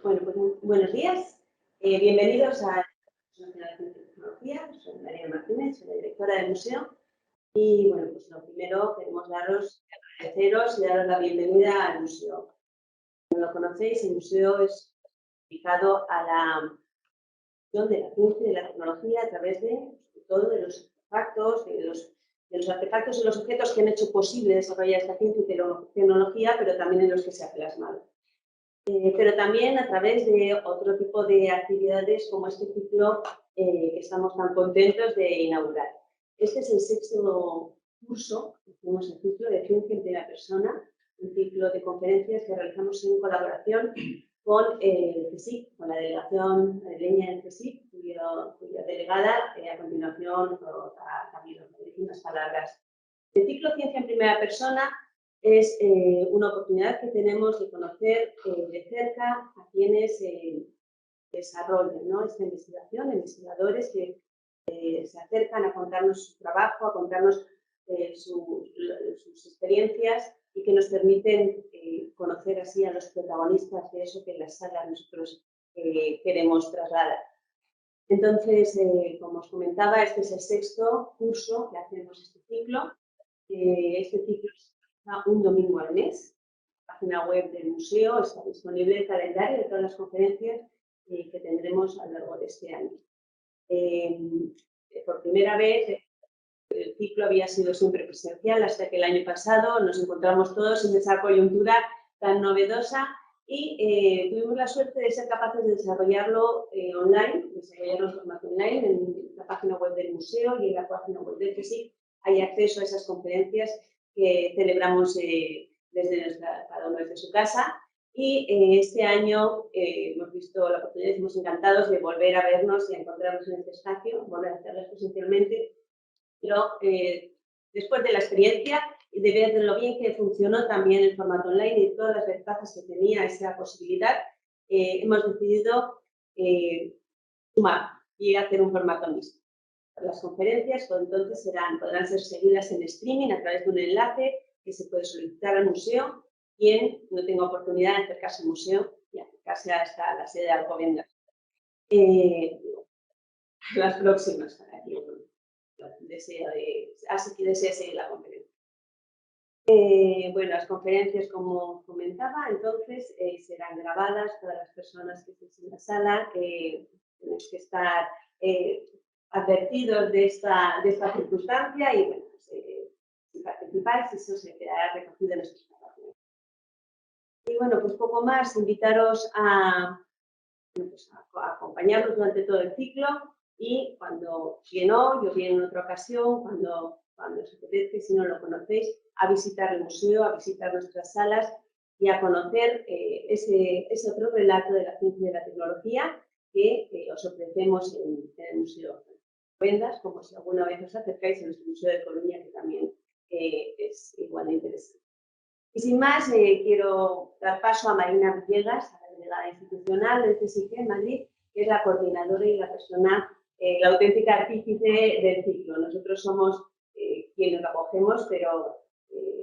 Bueno, pues buenos días. Bienvenidos a Nacional de Ciencia y Tecnología. Soy María Martínez, soy la directora del museo. Y bueno, pues lo primero queremos agradeceros y daros la bienvenida al museo. Como lo conocéis, el museo es dedicado a la de la ciencia y de la tecnología a través de todo de los artefactos, de los artefactos y los objetos que han hecho posible desarrollar esta ciencia y tecnología, pero también en los que se ha plasmado. Pero también a través de otro tipo de actividades como este ciclo que estamos tan contentos de inaugurar. Este es el sexto curso, hicimos el ciclo de ciencia en primera persona, un ciclo de conferencias que realizamos en colaboración con el CSIC, con la delegación madrileña del CSIC, cuya delegada a continuación también os dirige unas palabras. El ciclo Ciencia en primera persona es una oportunidad que tenemos de conocer de cerca a quienes desarrollan, ¿no?, esta investigación, investigadores que se acercan a contarnos su trabajo, a contarnos sus experiencias y que nos permiten conocer así a los protagonistas de eso que en las salas nosotros queremos trasladar. Entonces, como os comentaba, este es el sexto curso que hacemos este ciclo. Este ciclo un domingo al mes. La página web del museo está disponible el calendario de todas las conferencias que tendremos a lo largo de este año. Por primera vez, el ciclo había sido siempre presencial hasta que el año pasado nos encontramos todos en esa coyuntura tan novedosa y tuvimos la suerte de ser capaces de desarrollarlo online, desarrollarlo en formato online en la página web del museo y en la página web del CSIC. Hay acceso a esas conferencias que celebramos cada uno desde su casa. Y este año hemos visto la oportunidad, estamos encantados de volver a vernos y a encontrarnos en este espacio, volver a hacerlas presencialmente, pero después de la experiencia y de ver lo bien que funcionó también el formato online y todas las ventajas que tenía esa posibilidad, hemos decidido sumar y hacer un formato mixto. Las conferencias entonces podrán ser seguidas en streaming a través de un enlace que se puede solicitar al museo. Quien no tenga oportunidad de acercarse al museo y acercarse hasta la sede de Alcobendas. Las próximas, para quien desea seguir la conferencia. Bueno, las conferencias, como comentaba, entonces serán grabadas. Todas las personas que estén en la sala tenéis que estar advertidos de esta circunstancia y, bueno, pues, si participáis, eso se quedará recogido en nuestras plataformas. Y, bueno, pues poco más, invitaros a acompañarnos durante todo el ciclo y cuando, bien hoy o bien en otra ocasión, cuando os apetezca, si no lo conocéis, a visitar el museo, a visitar nuestras salas y a conocer ese otro relato de la ciencia y de la tecnología que os ofrecemos en el Museo Alcobendas, como si alguna vez os acercáis a nuestro Museo de Coruña, que también es igual de interesante. Y sin más, quiero dar paso a Marina Villegas, a la delegada institucional del CSIC en Madrid, que es la coordinadora y la persona, la auténtica artífice del ciclo. Nosotros somos quienes lo acogemos, pero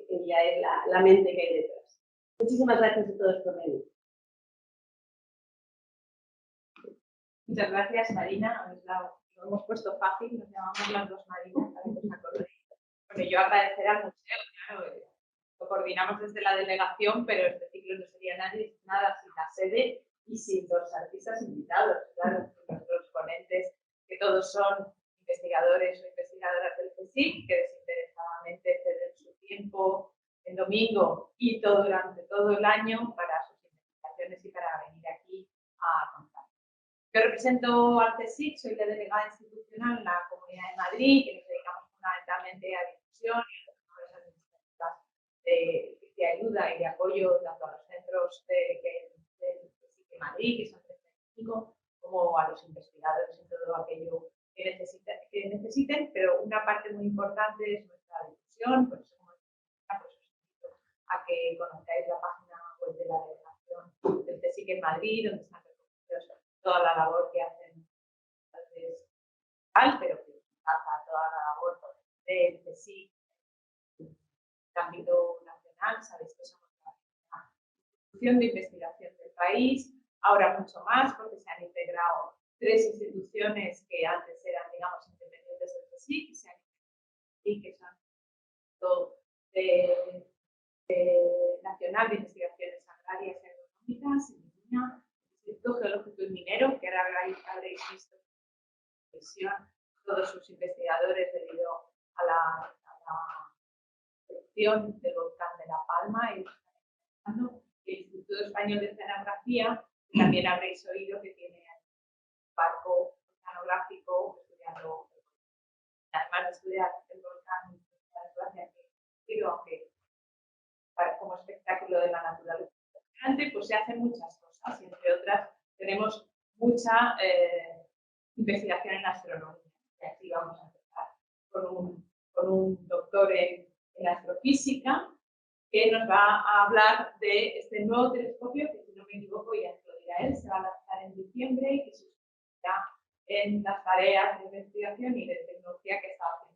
ella es la mente que hay detrás. Muchísimas gracias a todos por venir. Muchas gracias, Marina. Lo hemos puesto fácil, nos llamamos las dos Marinas, para que os acordéis. Bueno, yo agradecer al museo, claro, lo coordinamos desde la delegación, pero este ciclo no sería nada sin la sede y sin los artistas invitados, claro, nuestros ponentes, que todos son investigadores o investigadoras del CSIC, que desinteresadamente ceden su tiempo el domingo y durante todo el año para sus investigaciones y para venir aquí a contar. Yo represento al CSIC, soy la delegada institucional en la Comunidad de Madrid, que nos dedicamos fundamentalmente a difusión y a las iniciativas de ayuda y de apoyo tanto a los centros del CSIC de Madrid, que son 35, como a los investigadores en todo aquello que necesiten, pero una parte muy importante es nuestra difusión. Por eso, como os invito a que conozcáis la página web de la delegación del CSIC en Madrid, donde están recogidos toda la labor que hacen, pero que pasa toda la labor del CSIC en el ámbito nacional. Sabéis que somos la institución de investigación del país, ahora mucho más porque se han integrado 3 instituciones que antes eran, digamos, independientes entre sí, que son Nacional de Investigaciones Agrarias y Agronómicas, el Instituto Geológico y Minero, que ahora habréis visto todos sus investigadores debido a la erupción del volcán de La Palma y el Instituto Español de Oceanografía, también habréis oído que tiene un barco oceanográfico estudiando, además de estudiar el volcán, aunque como espectáculo de la naturaleza, pues se hacen muchas cosas y entre otras tenemos mucha investigación en astronomía. Y aquí vamos a empezar con un doctor en astrofísica que nos va a hablar de este nuevo telescopio que, si no me equivoco, ya lo dirá él, se va a lanzar en diciembre y que se sustituirá en las tareas de investigación y de tecnología que está haciendo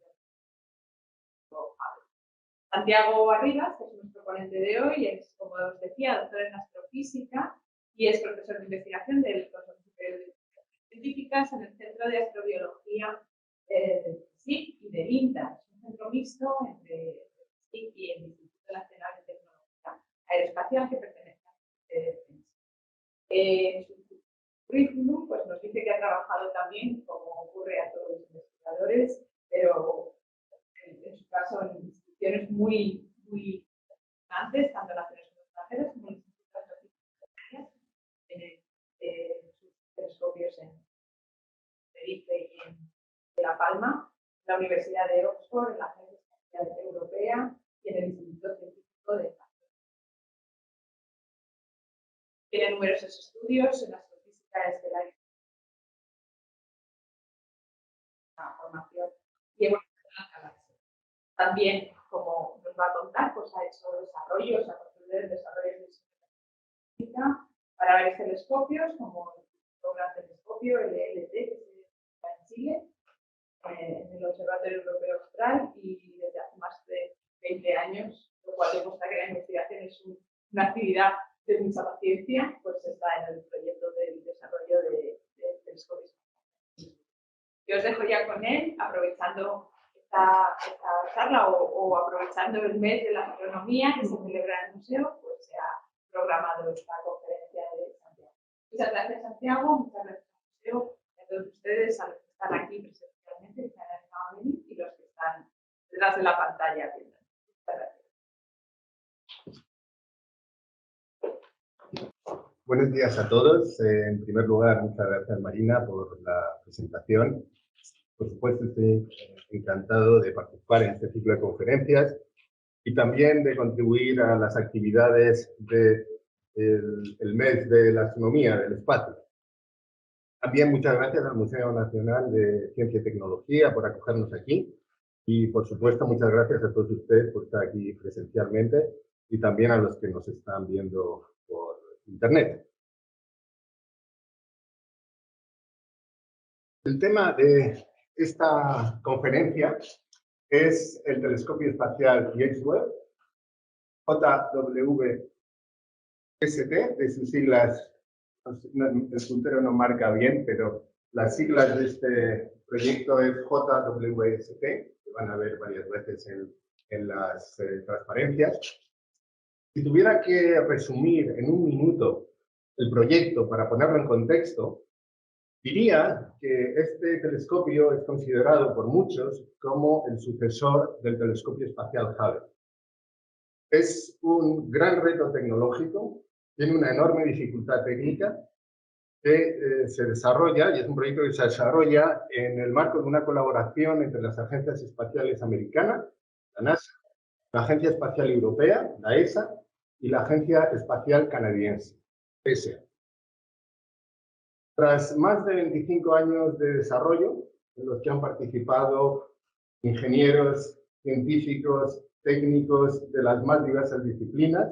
Santiago Arribas, que es nuestro ponente de hoy, es, como os decía, doctor en astrofísica y es profesor de investigación del Consejo Superior de Investigaciones Científicas en el Centro de Astrobiología del CSIC y del INTA. Es un centro mixto entre el CSIC y el Instituto Nacional de Tecnología Aeroespacial que pertenece a Defensa. En su currículum pues, nos dice que ha trabajado también, como ocurre a todos los investigadores, pero en su caso en instituciones muy importantes, tanto nacionales como extranjeras, como en institutos de sus telescopios en Tenerife y en La Palma, en la Universidad de Oxford, en la Agencia Espacial Europea y en el Instituto Científico de Francia. Tiene numerosos estudios en astrofísica estelar, formación y evolución de la galaxia. También, como nos va a contar, pues ha hecho desarrollos, ha construido desarrollos de para varios telescopios, como el gran telescopio, el ELT, que se está en Chile, en el Observatorio Europeo Austral, y desde hace más de 20 años, lo cual demuestra que la investigación es una actividad de mucha paciencia, pues está en el proyecto del desarrollo de telescopios. Yo os dejo ya con él, aprovechando esta charla o aprovechando el mes de la astronomía que se celebra en el museo, pues se ha programado esta conferencia de Santiago. Muchas gracias, Santiago, muchas gracias al museo, a todos ustedes, a los que están aquí presencialmente, que se han animado a venir, y los que están detrás de la pantalla viendo. Muchas gracias. Buenos días a todos. En primer lugar, muchas gracias, Marina, por la presentación. Por supuesto, estoy encantado de participar en este ciclo de conferencias y también de contribuir a las actividades del mes de la astronomía, del espacio. También muchas gracias al Museo Nacional de Ciencia y Tecnología por acogernos aquí y, por supuesto, muchas gracias a todos ustedes por estar aquí presencialmente y también a los que nos están viendo por Internet. El tema de esta conferencia es el telescopio espacial James Webb, JWST, de sus siglas, el puntero no marca bien, pero las siglas de este proyecto es JWST, que van a ver varias veces en las transparencias. Si tuviera que resumir en un minuto el proyecto para ponerlo en contexto, diría que este telescopio es considerado por muchos como el sucesor del telescopio espacial Hubble. Es un gran reto tecnológico, tiene una enorme dificultad técnica que se desarrolla, y es un proyecto que se desarrolla en el marco de una colaboración entre las agencias espaciales americanas, la NASA, la Agencia Espacial Europea, la ESA, y la Agencia Espacial Canadiense, ESA. Tras más de 25 años de desarrollo, en los que han participado ingenieros, científicos, técnicos de las más diversas disciplinas,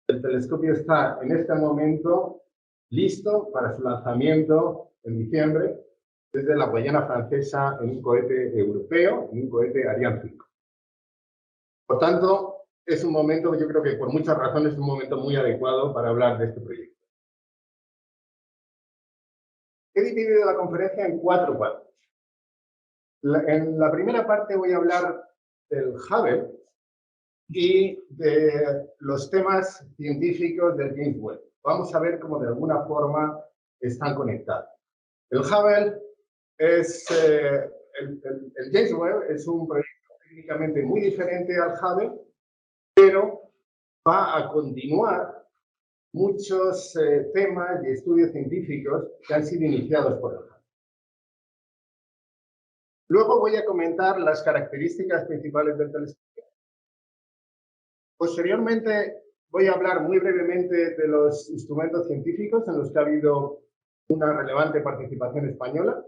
el telescopio está en este momento listo para su lanzamiento en diciembre desde la Guayana Francesa en un cohete europeo, en un cohete Ariane 5. Por tanto, es un momento, yo creo que por muchas razones, es un momento muy adecuado para hablar de este proyecto. He dividido la conferencia en 4 partes. En la primera parte voy a hablar del Hubble y de los temas científicos del James Webb. Vamos a ver cómo de alguna forma están conectados. El Hubble es, el James Webb es un proyecto técnicamente muy diferente al Hubble, pero va a continuar muchos temas y estudios científicos que han sido iniciados por el Hubble. Luego voy a comentar las características principales del telescopio. Posteriormente voy a hablar muy brevemente de los instrumentos científicos en los que ha habido una relevante participación española.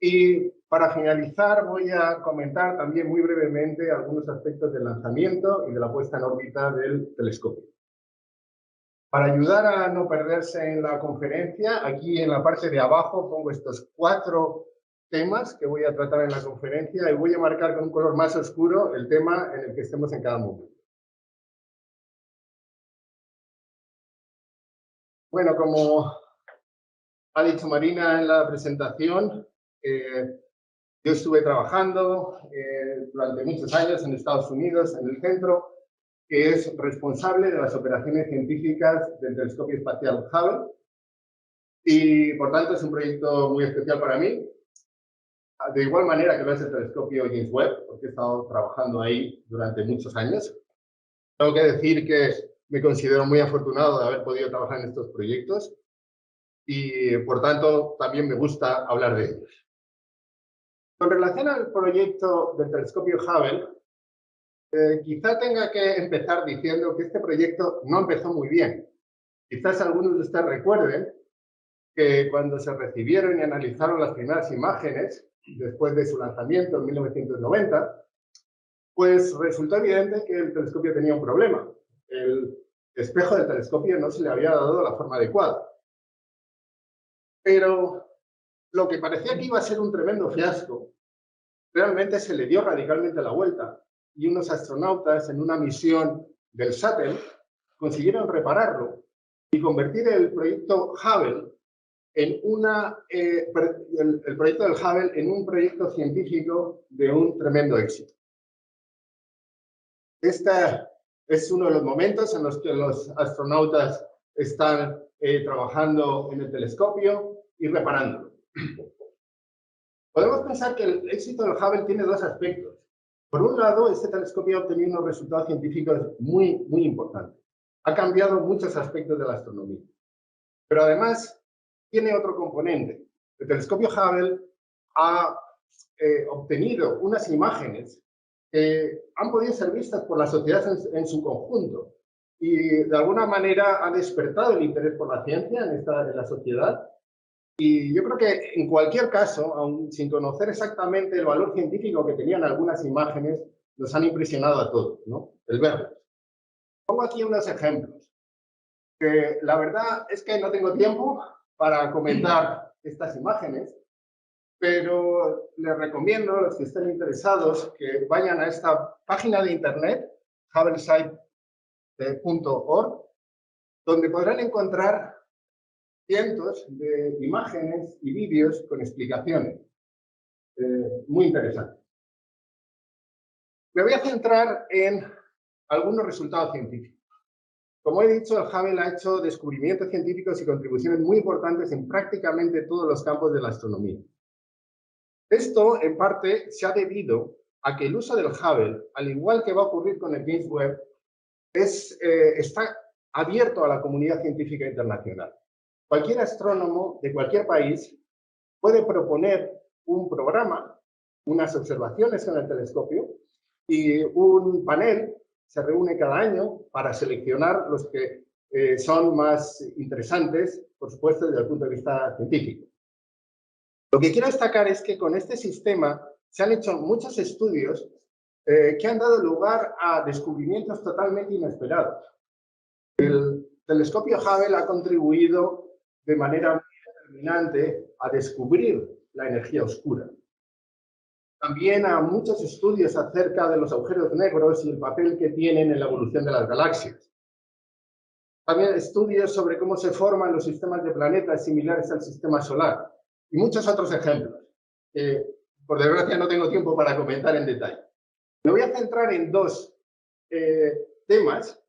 Y para finalizar voy a comentar también muy brevemente algunos aspectos del lanzamiento y de la puesta en órbita del telescopio. Para ayudar a no perderse en la conferencia, aquí en la parte de abajo pongo estos 4 temas que voy a tratar en la conferencia y voy a marcar con un color más oscuro el tema en el que estemos en cada momento. Bueno, como ha dicho Marina en la presentación, yo estuve trabajando durante muchos años en Estados Unidos, en el centro que es responsable de las operaciones científicas del telescopio espacial Hubble y, por tanto, es un proyecto muy especial para mí. De igual manera que lo es el telescopio James Webb, porque he estado trabajando ahí durante muchos años. Tengo que decir que me considero muy afortunado de haber podido trabajar en estos proyectos y, por tanto, también me gusta hablar de ellos. Con relación al proyecto del telescopio Hubble, quizá tenga que empezar diciendo que este proyecto no empezó muy bien. Quizás algunos de ustedes recuerden que cuando se recibieron y analizaron las primeras imágenes, después de su lanzamiento en 1990, pues resultó evidente que el telescopio tenía un problema. El espejo del telescopio no se le había dado la forma adecuada. Pero lo que parecía que iba a ser un tremendo fiasco, realmente se le dio radicalmente la vuelta y unos astronautas en una misión del Shuttle consiguieron repararlo y convertir el proyecto Hubble en el proyecto del Hubble en un proyecto científico de un tremendo éxito. Este es uno de los momentos en los que los astronautas están trabajando en el telescopio y reparándolo. Podemos pensar que el éxito del Hubble tiene 2 aspectos. Por un lado, este telescopio ha obtenido unos resultados científicos muy importantes. Ha cambiado muchos aspectos de la astronomía. Pero además, tiene otro componente. El telescopio Hubble ha obtenido unas imágenes que han podido ser vistas por la sociedad en su conjunto y de alguna manera ha despertado el interés por la ciencia en la sociedad. Y yo creo que en cualquier caso, aun sin conocer exactamente el valor científico que tenían algunas imágenes, nos han impresionado a todos, ¿no? El verlas. Pongo aquí unos ejemplos. Que la verdad es que no tengo tiempo para comentar estas imágenes, pero les recomiendo a los que estén interesados que vayan a esta página de internet, hubblesite.org, donde podrán encontrar cientos de imágenes y vídeos con explicaciones muy interesantes. Me voy a centrar en algunos resultados científicos. Como he dicho, el Hubble ha hecho descubrimientos científicos y contribuciones muy importantes en prácticamente todos los campos de la astronomía. Esto, en parte, se ha debido a que el uso del Hubble, al igual que va a ocurrir con el James Webb, está abierto a la comunidad científica internacional. Cualquier astrónomo de cualquier país puede proponer un programa, unas observaciones con el telescopio y un panel se reúne cada año para seleccionar los que son más interesantes, por supuesto, desde el punto de vista científico. Lo que quiero destacar es que con este sistema se han hecho muchos estudios que han dado lugar a descubrimientos totalmente inesperados. El telescopio Hubble ha contribuido de manera muy determinante a descubrir la energía oscura. También a muchos estudios acerca de los agujeros negros y el papel que tienen en la evolución de las galaxias. También estudios sobre cómo se forman los sistemas de planetas similares al sistema solar y muchos otros ejemplos. Por desgracia no tengo tiempo para comentar en detalle. Me voy a centrar en dos temas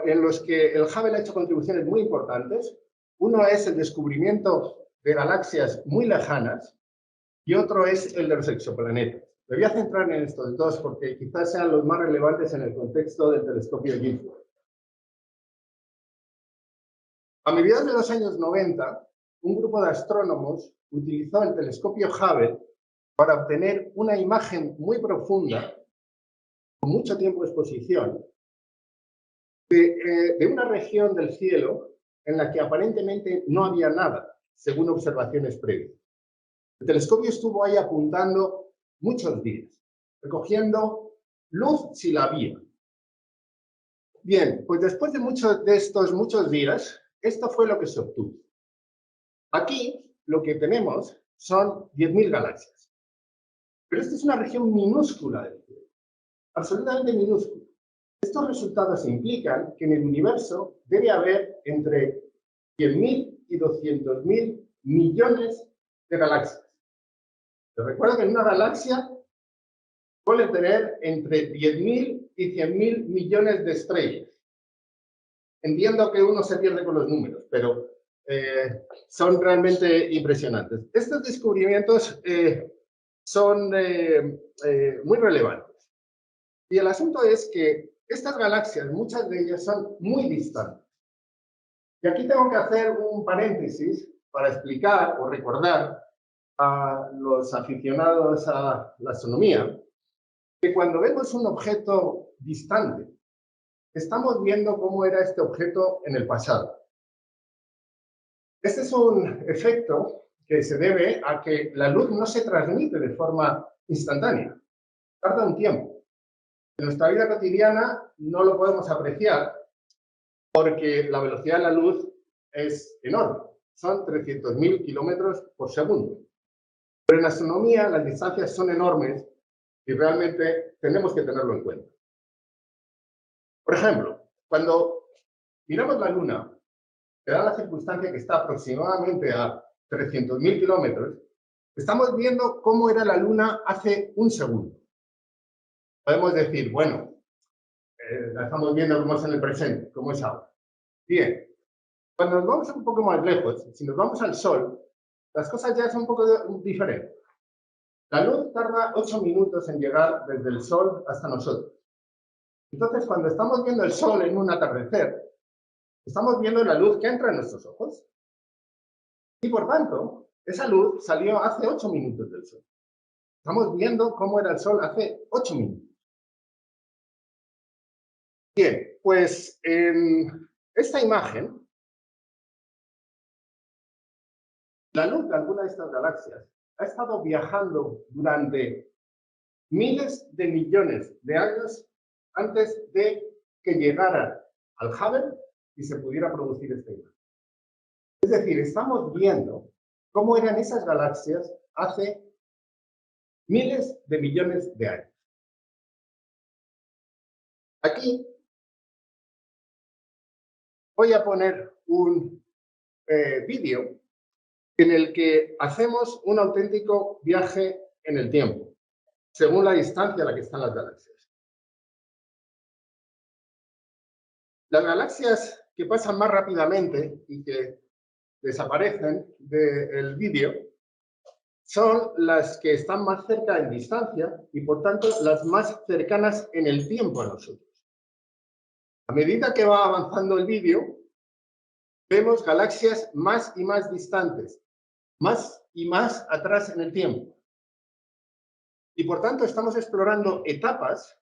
en los que el Hubble ha hecho contribuciones muy importantes. Uno es el descubrimiento de galaxias muy lejanas y otro es el de los exoplanetas. Me voy a centrar en estos dos porque quizás sean los más relevantes en el contexto del telescopio James Webb. A mediados de los años 90, un grupo de astrónomos utilizó el telescopio Hubble para obtener una imagen muy profunda, con mucho tiempo de exposición, de una región del cielo en la que aparentemente no había nada, según observaciones previas. El telescopio estuvo ahí apuntando muchos días, recogiendo luz si la había. Bien, pues después de estos muchos días, esto fue lo que se obtuvo. Aquí lo que tenemos son 10.000 galaxias. Pero esta es una región minúscula del cielo, absolutamente minúscula. Estos resultados implican que en el universo debe haber entre 100.000 y 200.000 millones de galaxias. Les recuerdo que en una galaxia suele tener entre 10.000 y 100.000 millones de estrellas. Entiendo que uno se pierde con los números, pero son realmente impresionantes. Estos descubrimientos son muy relevantes. Y el asunto es que estas galaxias, muchas de ellas son muy distantes. Y aquí tengo que hacer un paréntesis para explicar o recordar a los aficionados a la astronomía que cuando vemos un objeto distante, estamos viendo cómo era este objeto en el pasado. Este es un efecto que se debe a que la luz no se transmite de forma instantánea. Tarda un tiempo. En nuestra vida cotidiana no lo podemos apreciar porque la velocidad de la luz es enorme. Son 300.000 kilómetros por segundo. Pero en astronomía las distancias son enormes y realmente tenemos que tenerlo en cuenta. Por ejemplo, cuando miramos la Luna, que da la circunstancia que está aproximadamente a 300.000 kilómetros, estamos viendo cómo era la Luna hace un segundo. Podemos decir, bueno, la estamos viendo cómo es en el presente, cómo es ahora. Bien, cuando nos vamos un poco más lejos, si nos vamos al Sol, las cosas ya son un poco diferentes. La luz tarda 8 minutos en llegar desde el Sol hasta nosotros. Entonces, cuando estamos viendo el Sol en un atardecer, estamos viendo la luz que entra en nuestros ojos. Y por tanto, esa luz salió hace 8 minutos del Sol. Estamos viendo cómo era el Sol hace 8 minutos. Bien, pues en esta imagen, la luz de alguna de estas galaxias ha estado viajando durante miles de millones de años antes de que llegara al Hubble y se pudiera producir esta imagen. Es decir, estamos viendo cómo eran esas galaxias hace miles de millones de años. Aquí voy a poner un vídeo en el que hacemos un auténtico viaje en el tiempo, según la distancia a la que están las galaxias. Las galaxias que pasan más rápidamente y que desaparecen del vídeo son las que están más cerca en distancia y, por tanto, las más cercanas en el tiempo a nosotros. A medida que va avanzando el vídeo, vemos galaxias más y más distantes, más y más atrás en el tiempo. Y, por tanto, estamos explorando etapas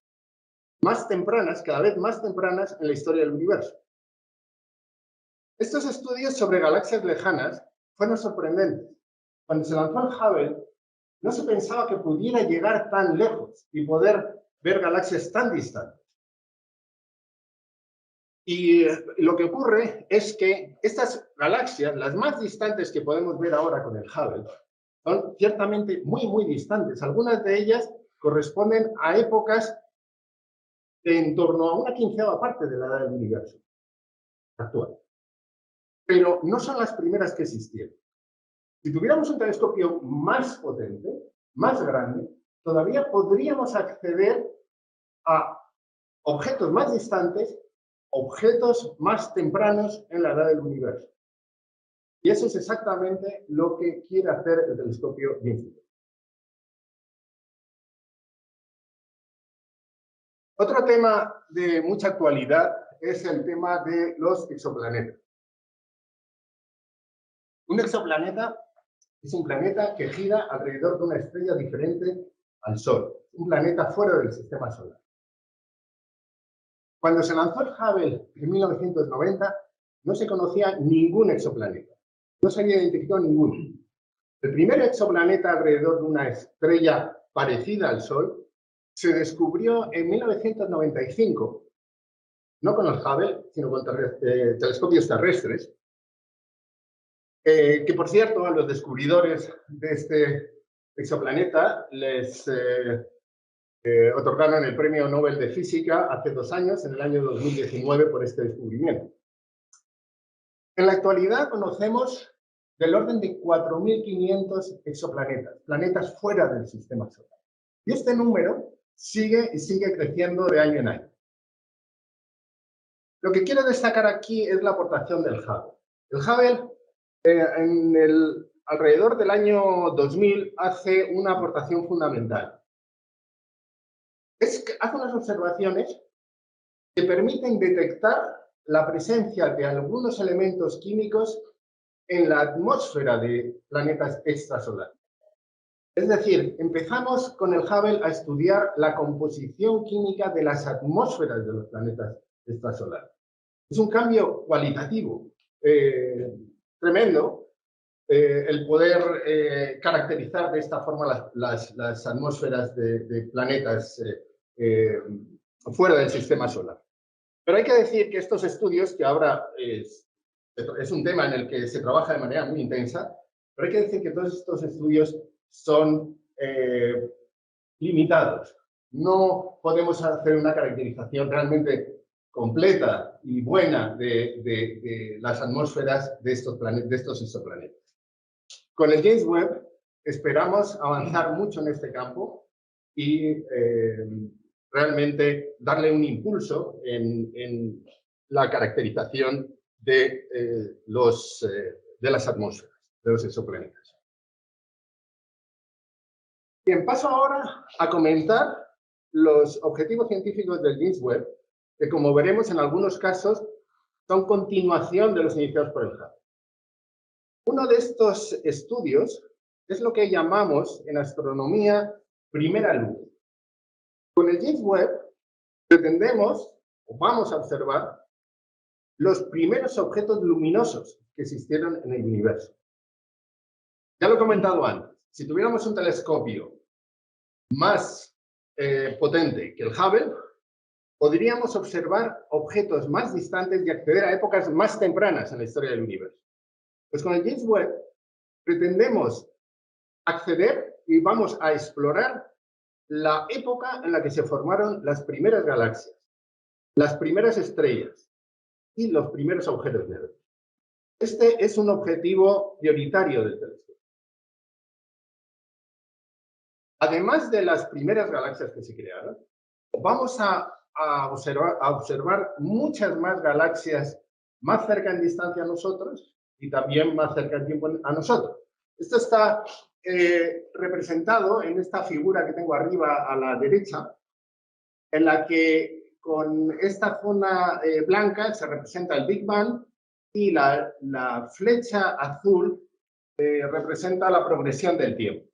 más tempranas, cada vez más tempranas en la historia del universo. Estos estudios sobre galaxias lejanas fueron sorprendentes. Cuando se lanzó el Hubble, no se pensaba que pudiera llegar tan lejos y poder ver galaxias tan distantes. Y lo que ocurre es que estas galaxias, las más distantes que podemos ver ahora con el Hubble, son ciertamente muy, muy distantes. Algunas de ellas corresponden a épocas de en torno a una quinceava parte de la edad del universo. actuales. Pero no son las primeras que existieron. Si tuviéramos un telescopio más potente, más grande, todavía podríamos acceder a objetos más distantes, objetos más tempranos en la edad del universo. Y eso es exactamente lo que quiere hacer el telescopio James Webb. Otro tema de mucha actualidad es el tema de los exoplanetas. Un exoplaneta es un planeta que gira alrededor de una estrella diferente al Sol, un planeta fuera del sistema solar. Cuando se lanzó el Hubble en 1990, no se conocía ningún exoplaneta. No se había identificado ninguno. El primer exoplaneta alrededor de una estrella parecida al Sol se descubrió en 1995, no con el Hubble, sino con telescopios terrestres, que por cierto a los descubridores de este exoplaneta les otorgaron el Premio Nobel de Física hace 2 años, en el año 2019, por este descubrimiento. En la actualidad conocemos del orden de 4.500 exoplanetas, planetas fuera del sistema solar. Y este número sigue creciendo de año en año. Lo que quiero destacar aquí es la aportación del Hubble. El Hubble, alrededor del año 2000, hace una aportación fundamental. Hace unas observaciones que permiten detectar la presencia de algunos elementos químicos en la atmósfera de planetas extrasolares. Es decir, empezamos con el Hubble a estudiar la composición química de las atmósferas de los planetas extrasolares. Es un cambio cualitativo tremendo el poder caracterizar de esta forma las atmósferas de planetas fuera del sistema solar. Pero hay que decir que estos estudios, que ahora es un tema en el que se trabaja de manera muy intensa, pero hay que decir que todos estos estudios son limitados. No podemos hacer una caracterización realmente completa y buena de las atmósferas de estos exoplanetas. Con el James Webb esperamos avanzar mucho en este campo y realmente darle un impulso en la caracterización de las atmósferas, de los exoplanetas. Bien, paso ahora a comentar los objetivos científicos del James Webb, que como veremos en algunos casos son continuación de los iniciados por el Hubble. Uno de estos estudios es lo que llamamos en astronomía primera luz. Con el James Webb pretendemos, o vamos a observar, los primeros objetos luminosos que existieron en el universo. Ya lo he comentado antes, si tuviéramos un telescopio más potente que el Hubble, podríamos observar objetos más distantes y acceder a épocas más tempranas en la historia del universo. Pues con el James Webb pretendemos acceder y vamos a explorar la época en la que se formaron las primeras galaxias, las primeras estrellas y los primeros agujeros negros. Este es un objetivo prioritario del telescopio. Además de las primeras galaxias que se crearon, vamos a observar muchas más galaxias más cerca en distancia a nosotros y también más cerca en tiempo a nosotros. Esto está representado en esta figura que tengo arriba a la derecha, en la que con esta zona blanca se representa el Big Bang y la flecha azul representa la progresión del tiempo.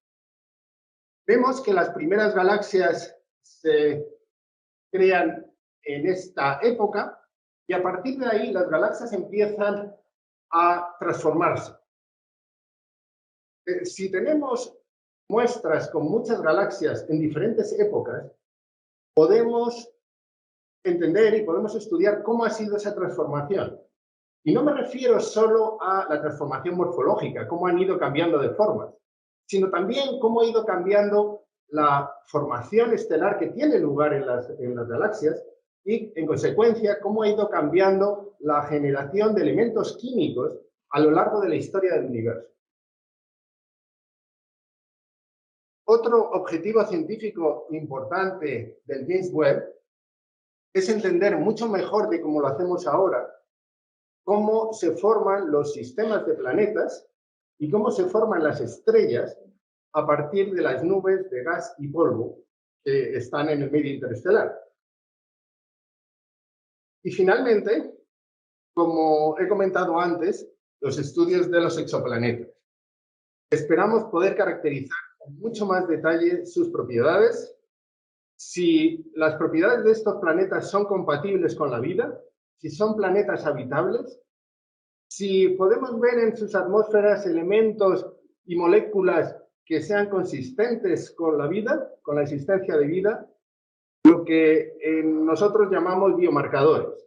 Vemos que las primeras galaxias se crean en esta época y a partir de ahí las galaxias empiezan a transformarse. Si tenemos muestras con muchas galaxias en diferentes épocas, podemos entender y podemos estudiar cómo ha sido esa transformación. Y no me refiero solo a la transformación morfológica, cómo han ido cambiando de formas, sino también cómo ha ido cambiando la formación estelar que tiene lugar en las galaxias y, en consecuencia, cómo ha ido cambiando la generación de elementos químicos a lo largo de la historia del universo. Otro objetivo científico importante del James Webb es entender mucho mejor de cómo lo hacemos ahora, cómo se forman los sistemas de planetas y cómo se forman las estrellas a partir de las nubes de gas y polvo que están en el medio interestelar. Y finalmente, como he comentado antes, los estudios de los exoplanetas. Esperamos poder caracterizar con mucho más detalle sus propiedades, si las propiedades de estos planetas son compatibles con la vida, si son planetas habitables, si podemos ver en sus atmósferas elementos y moléculas que sean consistentes con la vida, con la existencia de vida, lo que nosotros llamamos biomarcadores.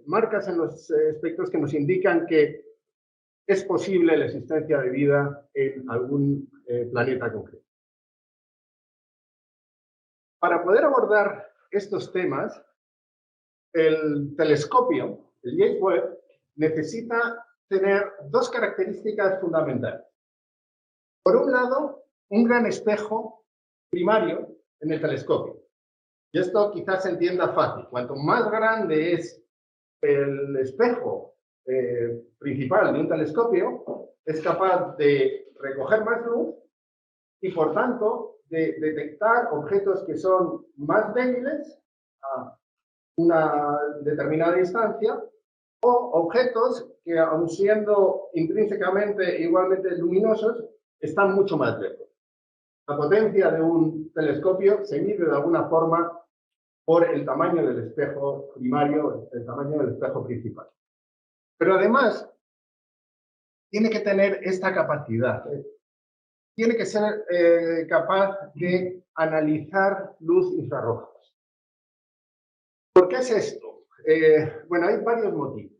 Marcas en los espectros que nos indican que es posible la existencia de vida en algún planeta concreto. Para poder abordar estos temas, el telescopio, el James Webb, necesita tener dos características fundamentales. Por un lado, un gran espejo primario en el telescopio. Y esto quizás se entienda fácil. Cuanto más grande es el espejo principal de un telescopio, es capaz de recoger más luz y, por tanto, de detectar objetos que son más débiles a una determinada distancia o objetos que, aun siendo intrínsecamente igualmente luminosos, están mucho más lejos. La potencia de un telescopio se mide de alguna forma por el tamaño del espejo primario, el tamaño del espejo principal. Pero además, tiene que tener esta capacidad. Tiene que ser capaz de analizar luz infrarroja. ¿Por qué es esto? Bueno, hay varios motivos.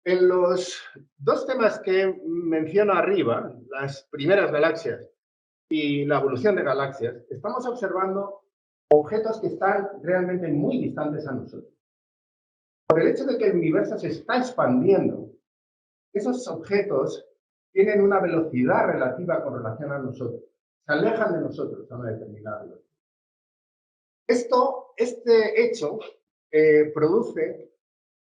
En los dos temas que menciono arriba, las primeras galaxias y la evolución de galaxias, estamos observando objetos que están realmente muy distantes a nosotros. Por el hecho de que el universo se está expandiendo, esos objetos tienen una velocidad relativa con relación a nosotros, se alejan de nosotros a una determinada velocidad. Este hecho produce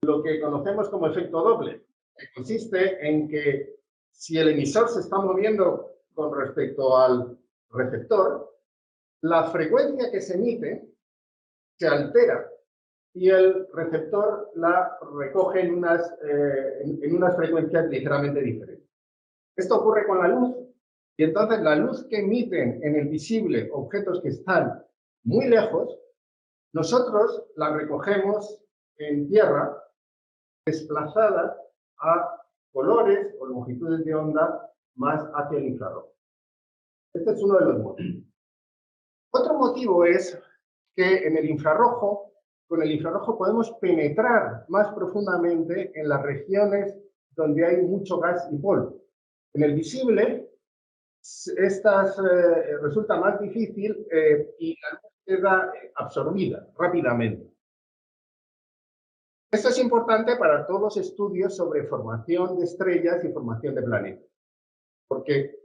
lo que conocemos como efecto doble, que consiste en que si el emisor se está moviendo con respecto al receptor, la frecuencia que se emite se altera y el receptor la recoge en unas frecuencias ligeramente diferentes. Esto ocurre con la luz, y entonces la luz que emiten en el visible objetos que están muy lejos, nosotros la recogemos en tierra desplazadas a colores o longitudes de onda más hacia el infrarrojo. Este es uno de los motivos. Otro motivo es que en el infrarrojo, con el infrarrojo podemos penetrar más profundamente en las regiones donde hay mucho gas y polvo. En el visible, resulta más difícil y la luz queda absorbida rápidamente. Esto es importante para todos los estudios sobre formación de estrellas y formación de planetas, porque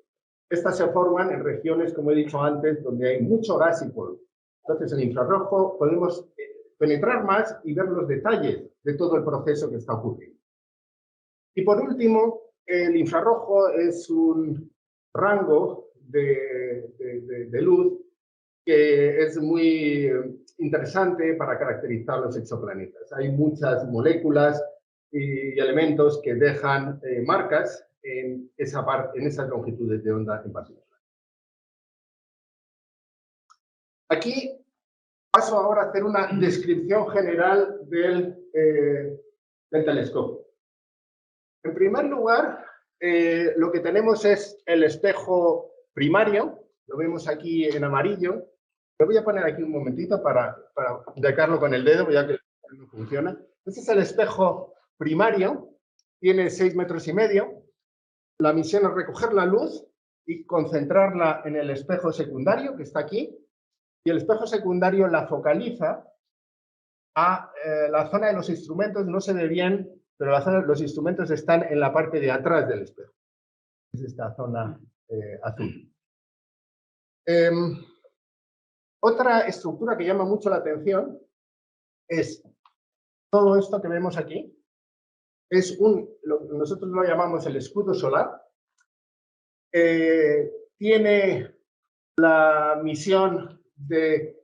estas se forman en regiones, como he dicho antes, donde hay mucho gas y polvo. Entonces, en el infrarrojo podemos penetrar más y ver los detalles de todo el proceso que está ocurriendo. Y por último, el infrarrojo es un rango de luz que es muy interesante para caracterizar los exoplanetas. Hay muchas moléculas y elementos que dejan marcas en esas longitudes de onda en particular. Aquí paso ahora a hacer una descripción general del telescopio. En primer lugar, lo que tenemos es el espejo primario, lo vemos aquí en amarillo. Lo voy a poner aquí un momentito para indicarlo con el dedo, ya que no funciona. Este es el espejo primario, tiene 6,5 metros. La misión es recoger la luz y concentrarla en el espejo secundario, que está aquí, y el espejo secundario la focaliza a la zona de los instrumentos, no se ve bien, pero los instrumentos están en la parte de atrás del espejo. Es esta zona azul. Otra estructura que llama mucho la atención es todo esto que vemos aquí. Nosotros lo llamamos el escudo solar. Tiene la misión de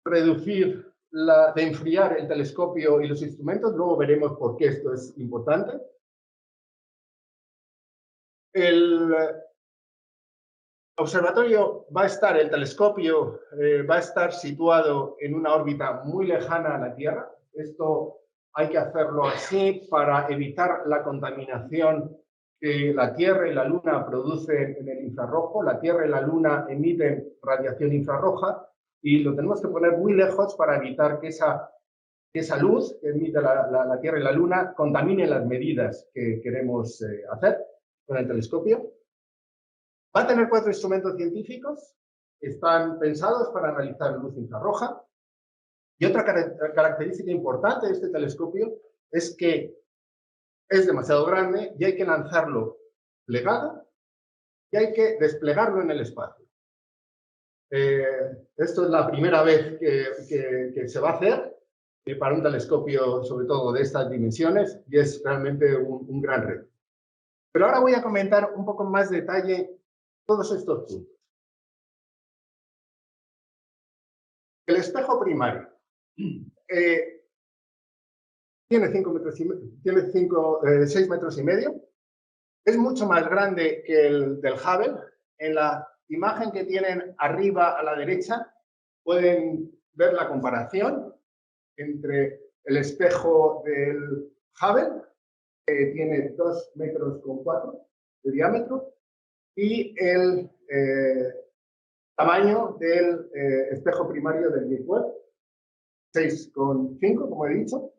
reducir, de enfriar el telescopio y los instrumentos. Luego veremos por qué esto es importante. El observatorio va a estar, el telescopio va a estar situado en una órbita muy lejana a la Tierra. Esto hay que hacerlo así para evitar la contaminación que la Tierra y la Luna producen en el infrarrojo. La Tierra y la Luna emiten radiación infrarroja y lo tenemos que poner muy lejos para evitar que esa luz que emite la Tierra y la Luna contamine las medidas que queremos hacer con el telescopio. Va a tener 4 instrumentos científicos, están pensados para analizar luz infrarroja. Y otra característica importante de este telescopio es que es demasiado grande y hay que lanzarlo plegado y hay que desplegarlo en el espacio. Esto es la primera vez que se va a hacer para un telescopio, sobre todo de estas dimensiones, y es realmente un gran reto. Pero ahora voy a comentar un poco más detalle todos estos puntos. El espejo primario tiene 6 metros y medio. Es mucho más grande que el del Hubble. En la imagen que tienen arriba a la derecha pueden ver la comparación entre el espejo del Hubble, que tiene 2,4 metros de diámetro, y el tamaño del espejo primario del James Webb, 6,5, como he dicho.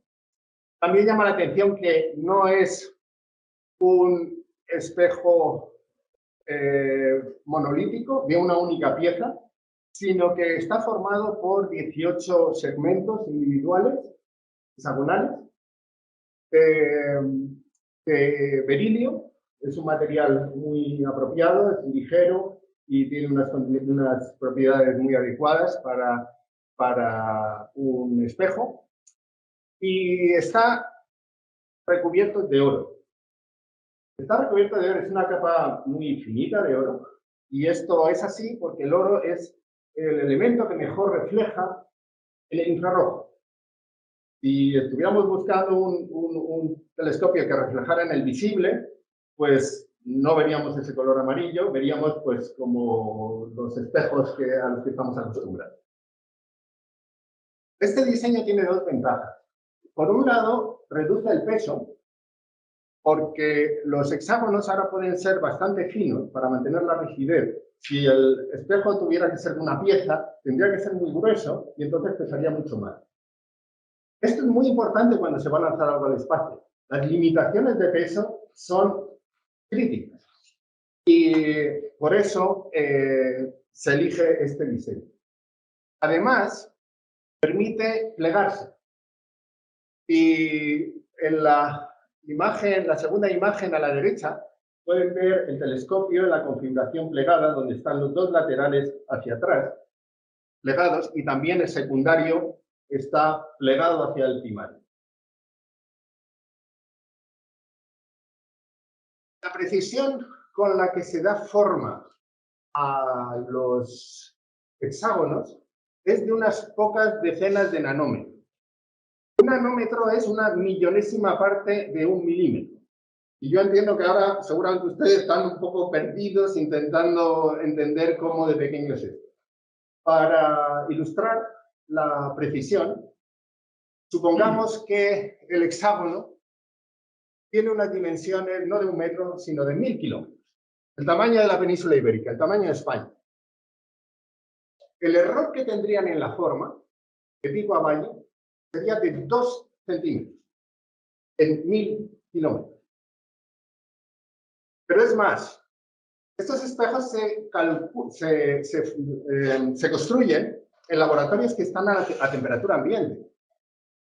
También llama la atención que no es un espejo monolítico de una única pieza, sino que está formado por 18 segmentos individuales, hexagonales, de berilio. Es un material muy apropiado, es ligero y tiene unas propiedades muy adecuadas para un espejo. Y está recubierto de oro. Está recubierto de oro, es una capa muy finita de oro. Y esto es así porque el oro es el elemento que mejor refleja el infrarrojo. Si estuviéramos buscando un telescopio que reflejara en el visible, pues no veríamos ese color amarillo, veríamos pues como los espejos a los que estamos acostumbrados. Este diseño tiene 2 ventajas. Por un lado, reduce el peso, porque los hexágonos ahora pueden ser bastante finos para mantener la rigidez. Si el espejo tuviera que ser de una pieza, tendría que ser muy grueso y entonces pesaría mucho más. Esto es muy importante cuando se va a lanzar algo al espacio. Las limitaciones de peso son críticas y por eso se elige este diseño. Además, permite plegarse. Y en la segunda imagen a la derecha, pueden ver el telescopio en la configuración plegada, donde están los 2 laterales hacia atrás, plegados, y también el secundario está plegado hacia el primario. La precisión con la que se da forma a los hexágonos es de unas pocas decenas de nanómetros. Un nanómetro es una millonésima parte de 1 milímetro. Y yo entiendo que ahora seguramente ustedes están un poco perdidos intentando entender cómo de pequeño es esto. Para ilustrar la precisión, supongamos que el hexágono tiene unas dimensiones no de 1 metro, sino de 1000 kilómetros. El tamaño de la península ibérica, el tamaño de España. El error que tendrían en la forma, de pico a valle, sería de 2 centímetros en 1000 kilómetros. Pero es más, estos espejos se construyen en laboratorios que están a temperatura ambiente.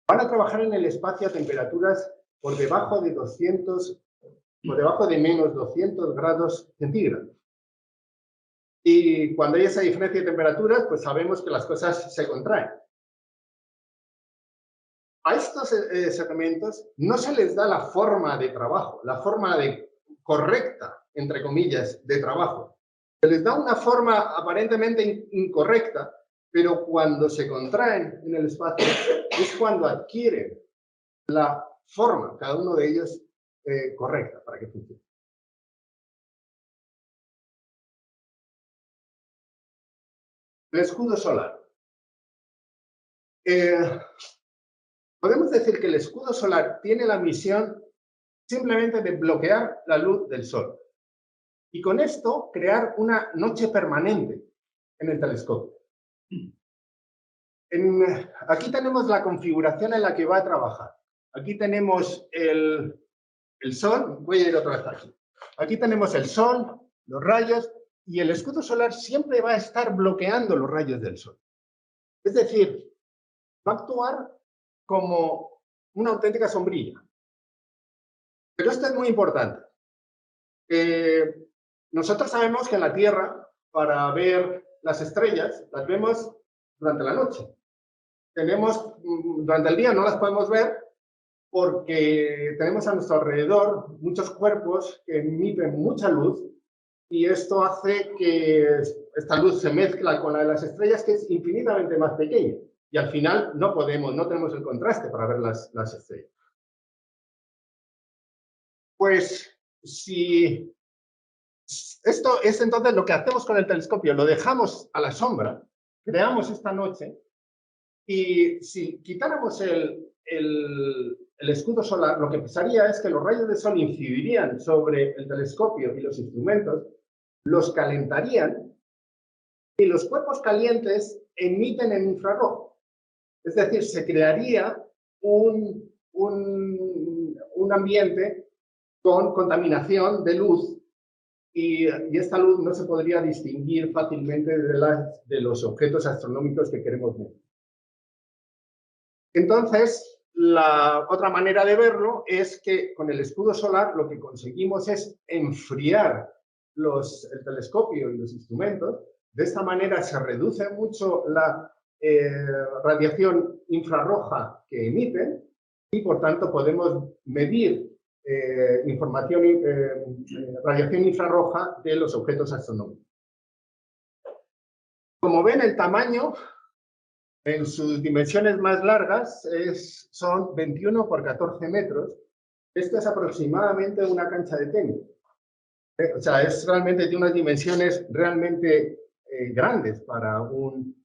Van a trabajar en el espacio a temperaturas por debajo de menos 200 grados centígrados. Y cuando hay esa diferencia de temperaturas, pues sabemos que las cosas se contraen. A estos segmentos no se les da la forma de trabajo, la forma correcta, entre comillas, de trabajo. Se les da una forma aparentemente incorrecta, pero cuando se contraen en el espacio es cuando adquieren la forma, cada uno de ellos, correcta para que funcione. El escudo solar. Podemos decir que el escudo solar tiene la misión simplemente de bloquear la luz del sol. Y con esto crear una noche permanente en el telescopio. Aquí tenemos la configuración en la que va a trabajar. Aquí tenemos el sol, voy a ir otra vez aquí. Aquí tenemos el sol, los rayos, y el escudo solar siempre va a estar bloqueando los rayos del sol. Es decir, va a actuar como una auténtica sombrilla. Pero esto es muy importante. Nosotros sabemos que en la Tierra, para ver las estrellas, las vemos durante la noche. Durante el día no las podemos ver porque tenemos a nuestro alrededor muchos cuerpos que emiten mucha luz y esto hace que esta luz se mezcla con la de las estrellas, que es infinitamente más pequeña. Y al final no tenemos el contraste para ver las estrellas. Pues si esto es entonces lo que hacemos con el telescopio, lo dejamos a la sombra, creamos esta noche, y si quitáramos el escudo solar, lo que pasaría es que los rayos de sol incidirían sobre el telescopio y los instrumentos, los calentarían, y los cuerpos calientes emiten en infrarrojo. Es decir, se crearía un ambiente con contaminación de luz y esta luz no se podría distinguir fácilmente de los objetos astronómicos que queremos ver. Entonces, la otra manera de verlo es que con el escudo solar lo que conseguimos es enfriar el telescopio y los instrumentos. De esta manera se reduce mucho la radiación infrarroja que emiten y, por tanto, podemos medir radiación infrarroja de los objetos astronómicos. Como ven, el tamaño en sus dimensiones más largas son 21 por 14 metros. Esto es aproximadamente una cancha de tenis. O sea, es realmente de unas dimensiones realmente grandes para un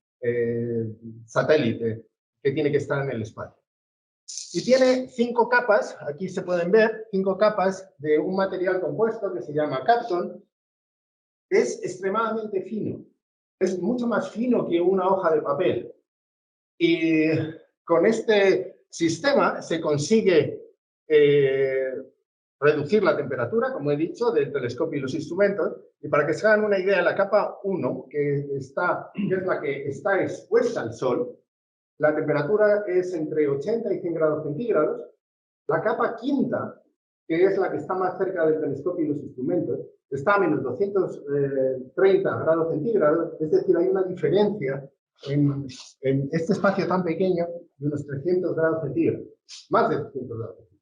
satélite que tiene que estar en el espacio. Y tiene 5 capas, aquí se pueden ver, 5 capas de un material compuesto que se llama Kapton. Es extremadamente fino, es mucho más fino que una hoja de papel. Y con este sistema se consigue reducir la temperatura, como he dicho, del telescopio y los instrumentos. Y para que se hagan una idea, la capa 1, que es la que está expuesta al Sol, la temperatura es entre 80 y 100 grados centígrados. La capa quinta, que es la que está más cerca del telescopio y los instrumentos, está a menos 230 grados centígrados. Es decir, hay una diferencia en este espacio tan pequeño de unos 300 grados centígrados, más de 300 grados centígrados.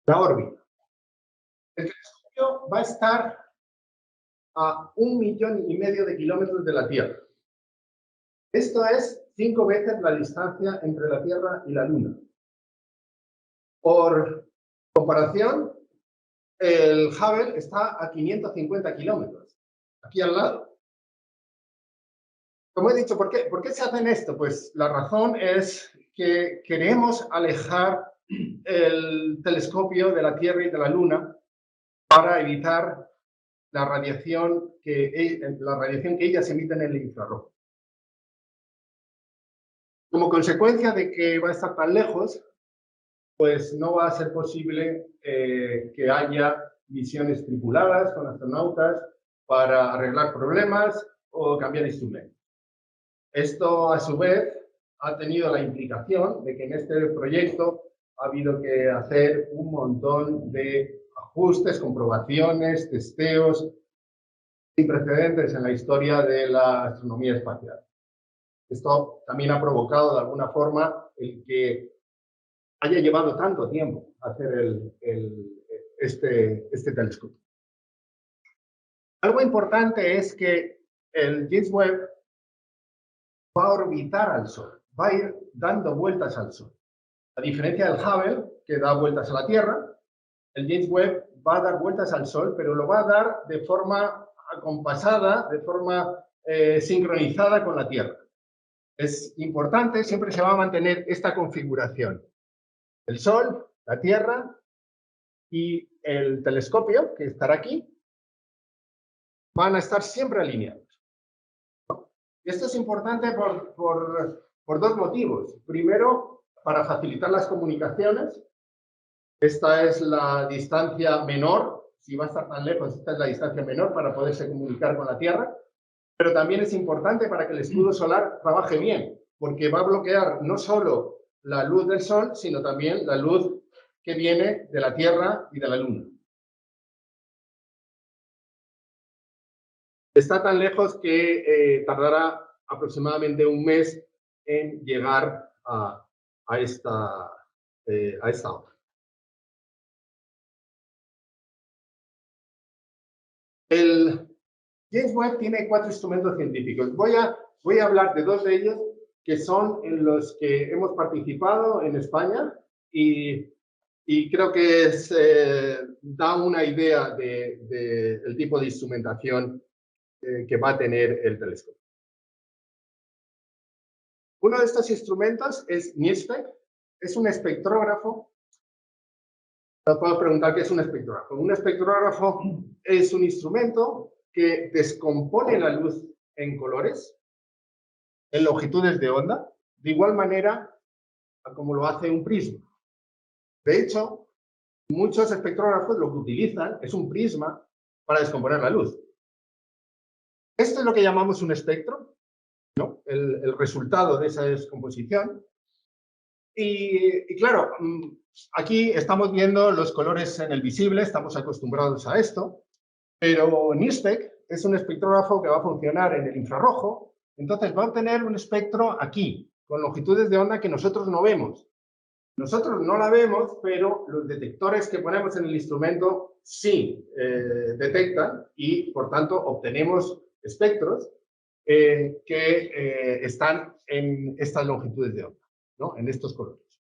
La órbita. El telescopio va a estar a 1,5 millones de kilómetros de la Tierra. Esto es 5 veces la distancia entre la Tierra y la Luna. Por comparación, el Hubble está a 550 kilómetros, aquí al lado. Como he dicho, ¿por qué se hacen esto? Pues la razón es que queremos alejar el telescopio de la Tierra y de la Luna para evitar la radiación que ellas emiten en el infrarrojo. Como consecuencia de que va a estar tan lejos, pues no va a ser posible que haya misiones tripuladas con astronautas para arreglar problemas o cambiar instrumentos. Esto, a su vez, ha tenido la implicación de que en este proyecto ha habido que hacer un montón de ajustes, comprobaciones, testeos sin precedentes en la historia de la astronomía espacial. Esto también ha provocado, de alguna forma, el que haya llevado tanto tiempo hacer este telescopio. Algo importante es que el James Webb va a orbitar al Sol, va a ir dando vueltas al Sol. A diferencia del Hubble, que da vueltas a la Tierra, el James Webb va a dar vueltas al Sol, pero lo va a dar de forma acompasada, de forma sincronizada con la Tierra. Es importante, siempre se va a mantener esta configuración. El Sol, la Tierra y el telescopio, que estará aquí, van a estar siempre alineados. Esto es importante por dos motivos. Primero, para facilitar las comunicaciones. Esta es la distancia menor. Si va a estar tan lejos, esta es la distancia menor para poderse comunicar con la Tierra. Pero también es importante para que el escudo solar trabaje bien, porque va a bloquear no solo la luz del Sol, sino también la luz que viene de la Tierra y de la Luna. Está tan lejos que tardará aproximadamente un mes en llegar a esta hora. El James Webb tiene 4 instrumentos científicos. Voy a hablar de 2 de ellos, que son en los que hemos participado en España y creo que da una idea del tipo de instrumentación que va a tener el telescopio. Uno de estos instrumentos es NIRSPEC, es un espectrógrafo. Os puedo preguntar qué es un espectrógrafo. Un espectrógrafo es un instrumento que descompone la luz en colores, en longitudes de onda, de igual manera como lo hace un prisma. De hecho, muchos espectrógrafos lo que utilizan es un prisma para descomponer la luz. Esto es lo que llamamos un espectro, ¿no? El resultado de esa descomposición. Y claro, aquí estamos viendo los colores en el visible, estamos acostumbrados a esto, pero NIRSPEC es un espectrógrafo que va a funcionar en el infrarrojo, entonces va a obtener un espectro aquí, con longitudes de onda que nosotros no vemos. Nosotros no la vemos, pero los detectores que ponemos en el instrumento sí detectan y, por tanto, obtenemos espectros que están en estas longitudes de onda, ¿no? En estos colores.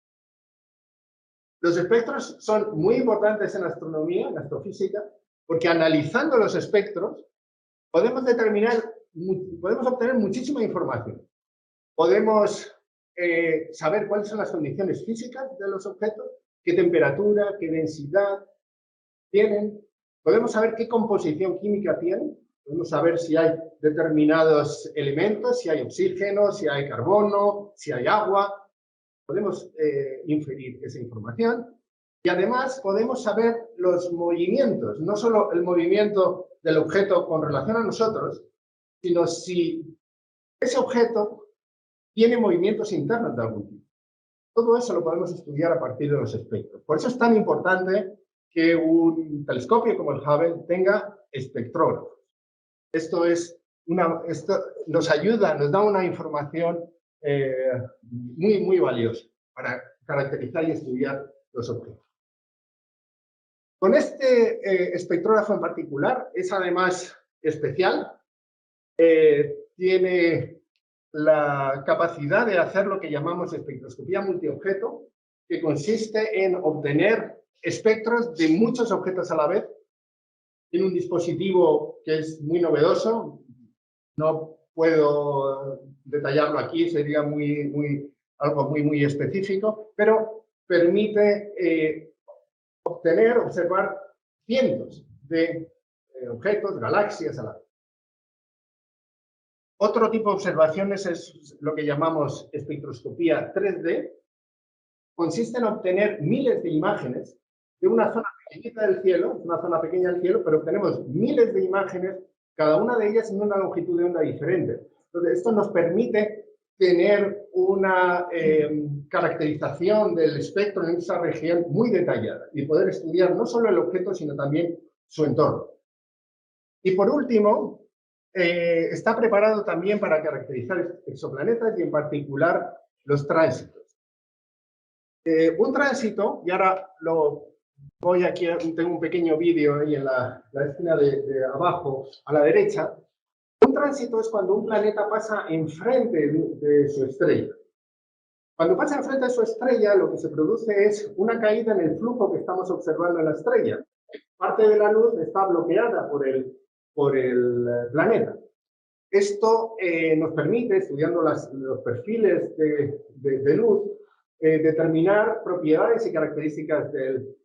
Los espectros son muy importantes en astronomía, en astrofísica, porque analizando los espectros podemos obtener muchísima información. Podemos saber cuáles son las condiciones físicas de los objetos, qué temperatura, qué densidad tienen. Podemos saber qué composición química tienen. Podemos saber si hay determinados elementos, si hay oxígeno, si hay carbono, si hay agua. Podemos inferir esa información. Y además podemos saber los movimientos, no solo el movimiento del objeto con relación a nosotros, sino si ese objeto tiene movimientos internos de algún tipo. Todo eso lo podemos estudiar a partir de los espectros. Por eso es tan importante que un telescopio como el Hubble tenga espectrógrafos. Esto nos ayuda, nos da una información muy, muy valiosa para caracterizar y estudiar los objetos. Con este espectrógrafo en particular, es además especial, tiene la capacidad de hacer lo que llamamos espectroscopía multiobjeto, que consiste en obtener espectros de muchos objetos a la vez. Tiene un dispositivo que es muy novedoso, no puedo detallarlo aquí, sería algo muy específico, pero permite observar cientos de objetos, galaxias a la vez. Otro tipo de observaciones es lo que llamamos espectroscopía 3D. Consiste en obtener miles de imágenes de una zona pequeñita del cielo, una zona pequeña del cielo, pero obtenemos miles de imágenes cada una de ellas en una longitud de onda diferente. Entonces, esto nos permite tener una caracterización del espectro en esa región muy detallada y poder estudiar no solo el objeto, sino también su entorno. Y por último, está preparado también para caracterizar exoplanetas y en particular los tránsitos. Un tránsito, y ahora lo voy aquí, tengo un pequeño vídeo ahí en la esquina de abajo a la derecha. Un tránsito es cuando un planeta pasa enfrente de su estrella. Cuando pasa enfrente de su estrella, lo que se produce es una caída en el flujo que estamos observando en la estrella. Parte de la luz está bloqueada por el planeta. Esto nos permite, estudiando los perfiles de luz, determinar propiedades y características del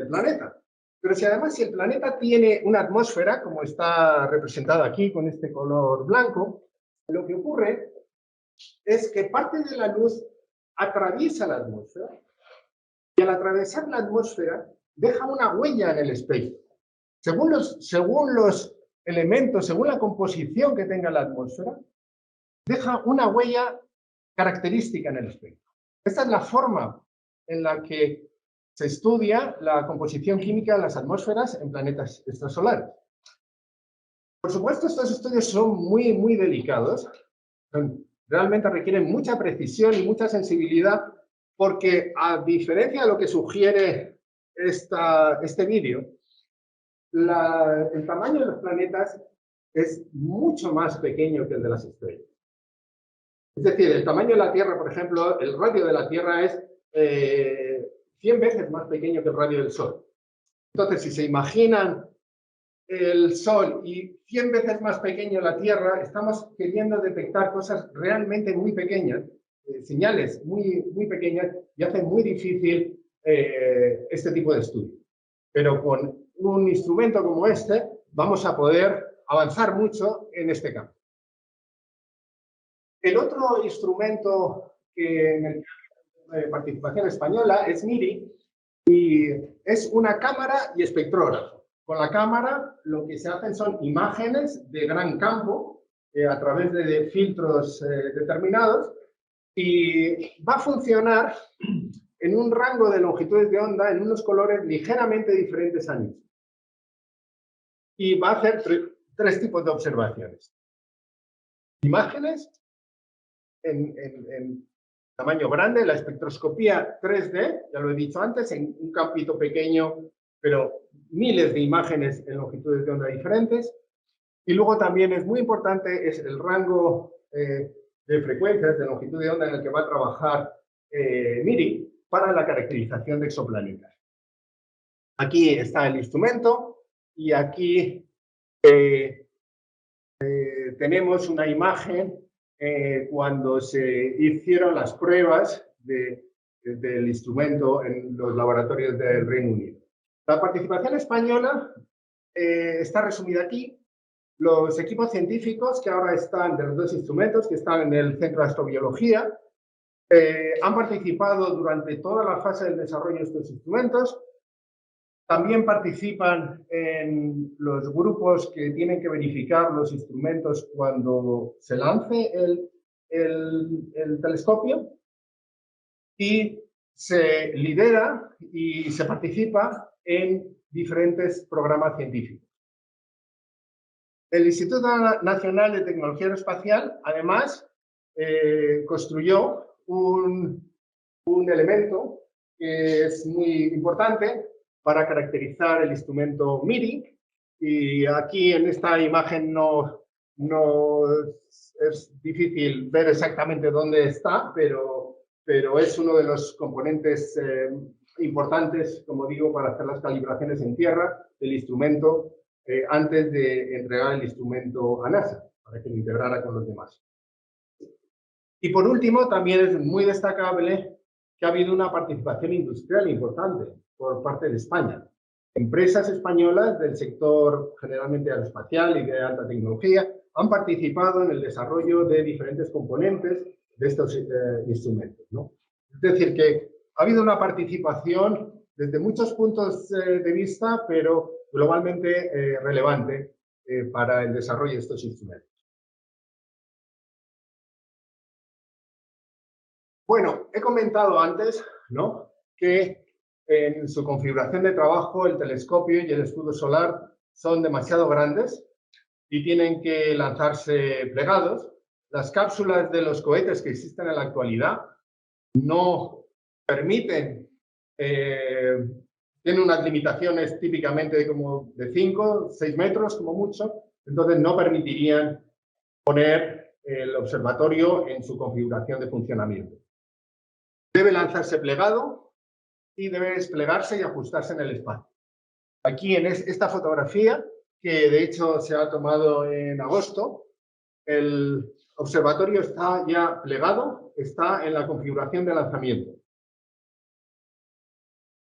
planeta. Pero si además si el planeta tiene una atmósfera, como está representado aquí con este color blanco, lo que ocurre es que parte de la luz atraviesa la atmósfera y al atravesar la atmósfera deja una huella en el espectro. Según los elementos, según la composición que tenga la atmósfera, deja una huella característica en el espectro. Esta es la forma en la que se estudia la composición química de las atmósferas en planetas extrasolares. Por supuesto, estos estudios son muy delicados. Realmente requieren mucha precisión y mucha sensibilidad porque, a diferencia de lo que sugiere este vídeo, el tamaño de los planetas es mucho más pequeño que el de las estrellas. Es decir, el tamaño de la Tierra, por ejemplo, el radio de la Tierra es 100 veces más pequeño que el radio del Sol. Entonces, si se imaginan el Sol y 100 veces más pequeño la Tierra, estamos queriendo detectar cosas realmente muy pequeñas, señales muy pequeñas, y hace muy difícil este tipo de estudio. Pero con un instrumento como este vamos a poder avanzar mucho en este campo. El otro instrumento que en el participación española es MIRI, y es una cámara y espectrógrafo. Con la cámara lo que se hacen son imágenes de gran campo a través de filtros determinados, y va a funcionar en un rango de longitudes de onda en unos colores ligeramente diferentes a mí. Y va a hacer tres tipos de observaciones. Imágenes en tamaño grande, la espectroscopía 3D, ya lo he dicho antes, en un campito pequeño, pero miles de imágenes en longitudes de onda diferentes. Y luego también es muy importante es el rango de frecuencias, de longitud de onda en el que va a trabajar MIRI para la caracterización de exoplanetas. Aquí está el instrumento y aquí tenemos una imagen cuando se hicieron las pruebas del instrumento en los laboratorios del Reino Unido. La participación española está resumida aquí. Los equipos científicos que ahora están de los dos instrumentos, que están en el Centro de Astrobiología, han participado durante toda la fase del desarrollo de estos instrumentos. También participan en los grupos que tienen que verificar los instrumentos cuando se lance el telescopio, y se lidera y se participa en diferentes programas científicos. El Instituto Nacional de Tecnología Aeroespacial, además, construyó un elemento que es muy importante para caracterizar el instrumento MIRI, y aquí en esta imagen no es difícil ver exactamente dónde está, pero es uno de los componentes importantes, como digo, para hacer las calibraciones en tierra del instrumento antes de entregar el instrumento a NASA, para que lo integrara con los demás. Y por último, también es muy destacable que ha habido una participación industrial importante por parte de España. Empresas españolas del sector generalmente aeroespacial y de alta tecnología han participado en el desarrollo de diferentes componentes de estos instrumentos, ¿no? Es decir, que ha habido una participación desde muchos puntos de vista, pero globalmente relevante para el desarrollo de estos instrumentos. Bueno, he comentado antes, ¿no?, que en su configuración de trabajo el telescopio y el escudo solar son demasiado grandes y tienen que lanzarse plegados. Las cápsulas de los cohetes que existen en la actualidad no permiten, tienen unas limitaciones típicamente de 5, 6 metros como mucho, entonces no permitirían poner el observatorio en su configuración de funcionamiento. Debe lanzarse plegado y debe desplegarse y ajustarse en el espacio. Aquí en esta fotografía, que de hecho se ha tomado en agosto, el observatorio está ya plegado, está en la configuración de lanzamiento.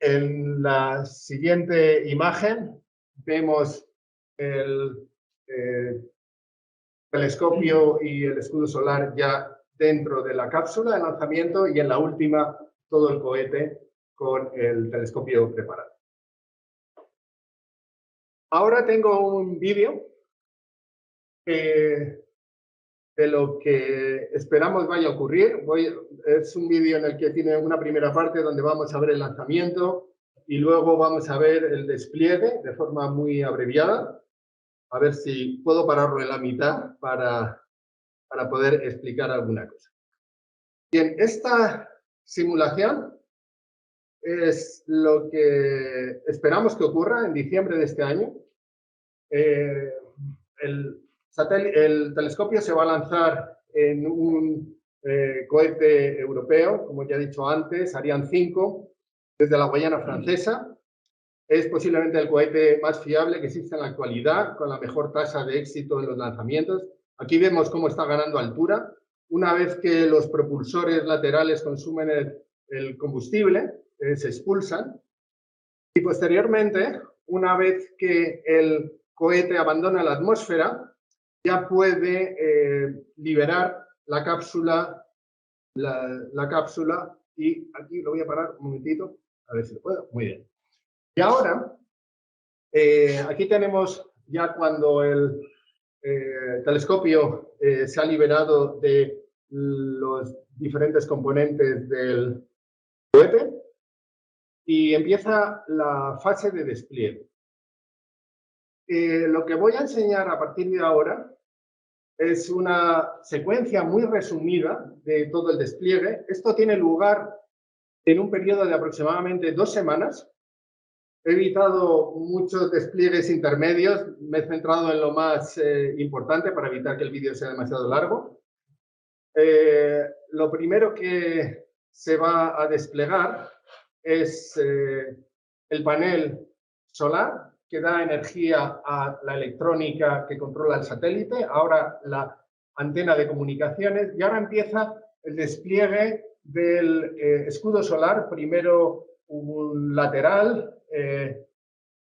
En la siguiente imagen vemos el telescopio y el escudo solar ya dentro de la cápsula de lanzamiento y en la última todo el cohete con el telescopio preparado. Ahora tengo un vídeo de lo que esperamos vaya a ocurrir. Es un vídeo en el que tiene una primera parte donde vamos a ver el lanzamiento y luego vamos a ver el despliegue de forma muy abreviada. A ver si puedo pararlo en la mitad para poder explicar alguna cosa. Bien, esta simulación es lo que esperamos que ocurra en diciembre de este año. El telescopio se va a lanzar en un cohete europeo, como ya he dicho antes, Ariane 5, desde la Guayana Francesa. Es posiblemente el cohete más fiable que existe en la actualidad, con la mejor tasa de éxito en los lanzamientos. Aquí vemos cómo está ganando altura. Una vez que los propulsores laterales consumen el combustible, se expulsan. Y posteriormente, una vez que el cohete abandona la atmósfera, ya puede liberar la cápsula, la cápsula, y aquí lo voy a parar un momentito, a ver si lo puedo. Muy bien. Y ahora, aquí tenemos ya cuando el telescopio se ha liberado de los diferentes componentes del cohete y empieza la fase de despliegue. Lo que voy a enseñar a partir de ahora es una secuencia muy resumida de todo el despliegue. Esto tiene lugar en un periodo de aproximadamente 2 semanas. He evitado muchos despliegues intermedios, me he centrado en lo más importante para evitar que el vídeo sea demasiado largo. Lo primero que se va a desplegar es el panel solar que da energía a la electrónica que controla el satélite, ahora la antena de comunicaciones, y ahora empieza el despliegue del escudo solar, primero un lateral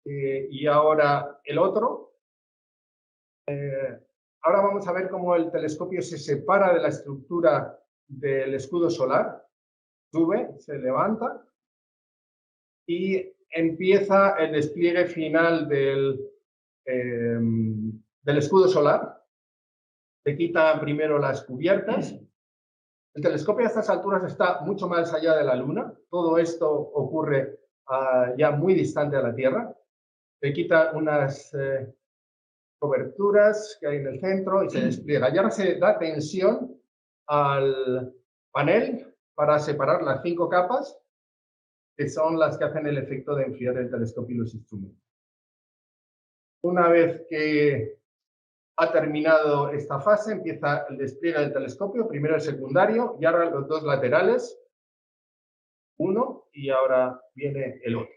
y ahora el otro. Ahora vamos a ver cómo el telescopio se separa de la estructura del escudo solar, sube, se levanta y empieza el despliegue final del escudo solar. Se quitan primero las cubiertas. El telescopio a estas alturas está mucho más allá de la Luna. Todo esto ocurre ya muy distante a la Tierra. Se quitan unas coberturas que hay en el centro y se despliega. Y ahora se da tensión al panel para separar las 5 capas que son las que hacen el efecto de enfriar el telescopio y los instrumentos. Una vez que ha terminado esta fase, empieza el despliegue del telescopio, primero el secundario y ahora los 2 laterales, uno y ahora viene el otro.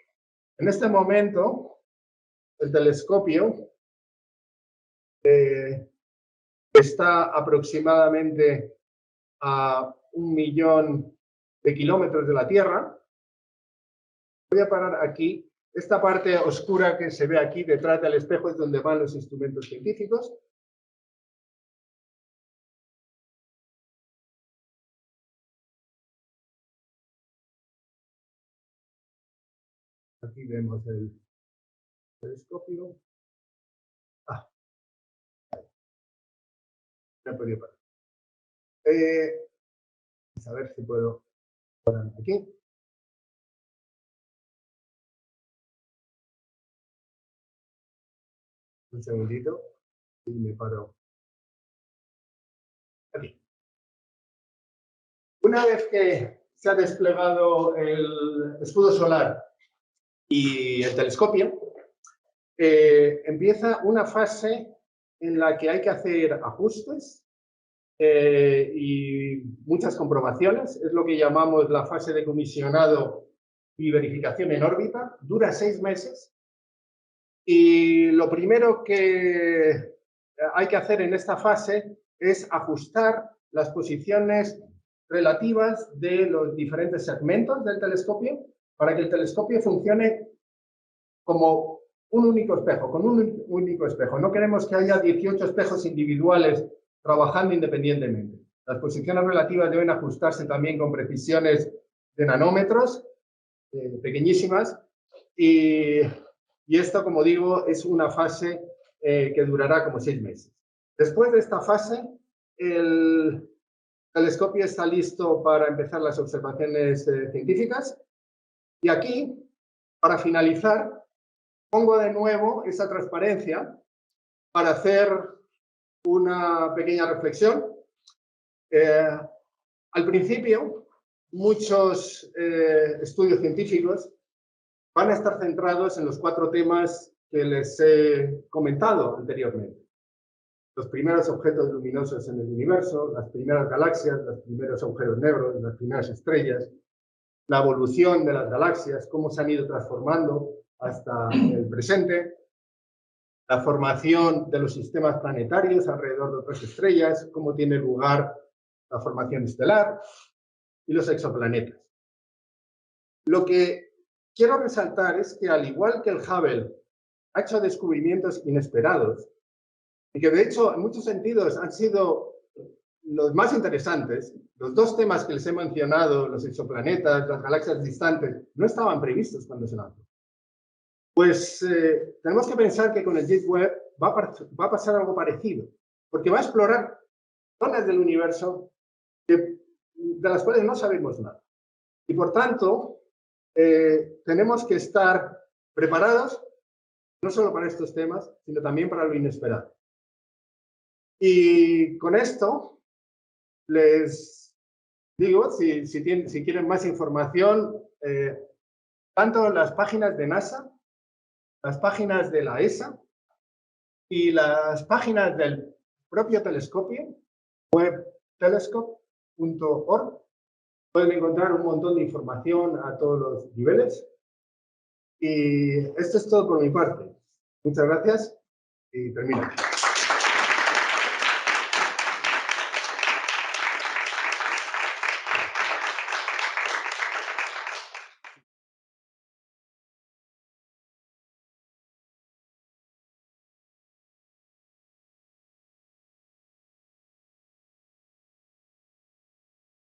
En este momento, el telescopio está aproximadamente a 1 millón de kilómetros de la Tierra. Voy a parar aquí. Esta parte oscura que se ve aquí detrás del espejo es donde van los instrumentos científicos. Aquí vemos el telescopio. me he podido parar. A ver si puedo ponerme aquí. Un segundito y me paro aquí. Una vez que se ha desplegado el escudo solar y el telescopio, empieza una fase en la que hay que hacer ajustes y muchas comprobaciones. Es lo que llamamos la fase de comisionado y verificación en órbita. Dura 6 meses. Y lo primero que hay que hacer en esta fase es ajustar las posiciones relativas de los diferentes segmentos del telescopio para que el telescopio funcione como un único espejo, con un único espejo. No queremos que haya 18 espejos individuales trabajando independientemente. Las posiciones relativas deben ajustarse también con precisiones de nanómetros, pequeñísimas, y esto, como digo, es una fase que durará como 6 meses. Después de esta fase, el telescopio está listo para empezar las observaciones científicas. Y aquí, para finalizar, pongo de nuevo esa transparencia para hacer una pequeña reflexión. Al principio, muchos estudios científicos van a estar centrados en los 4 temas que les he comentado anteriormente. Los primeros objetos luminosos en el universo, las primeras galaxias, los primeros agujeros negros, las primeras estrellas, la evolución de las galaxias, cómo se han ido transformando hasta el presente, la formación de los sistemas planetarios alrededor de otras estrellas, cómo tiene lugar la formación estelar y los exoplanetas. Lo que quiero resaltar es que, al igual que el Hubble ha hecho descubrimientos inesperados, y que de hecho en muchos sentidos han sido los más interesantes, los 2 temas que les he mencionado, los exoplanetas, las galaxias distantes, no estaban previstos cuando se lanzó. Pues tenemos que pensar que con el James Webb va a pasar algo parecido, porque va a explorar zonas del universo de las cuales no sabemos nada. Y por tanto, tenemos que estar preparados no solo para estos temas, sino también para lo inesperado. Y con esto les digo, si quieren más información, tanto las páginas de NASA, las páginas de la ESA y las páginas del propio telescopio, webtelescope.org, pueden encontrar un montón de información a todos los niveles. Y esto es todo por mi parte. Muchas gracias y termino.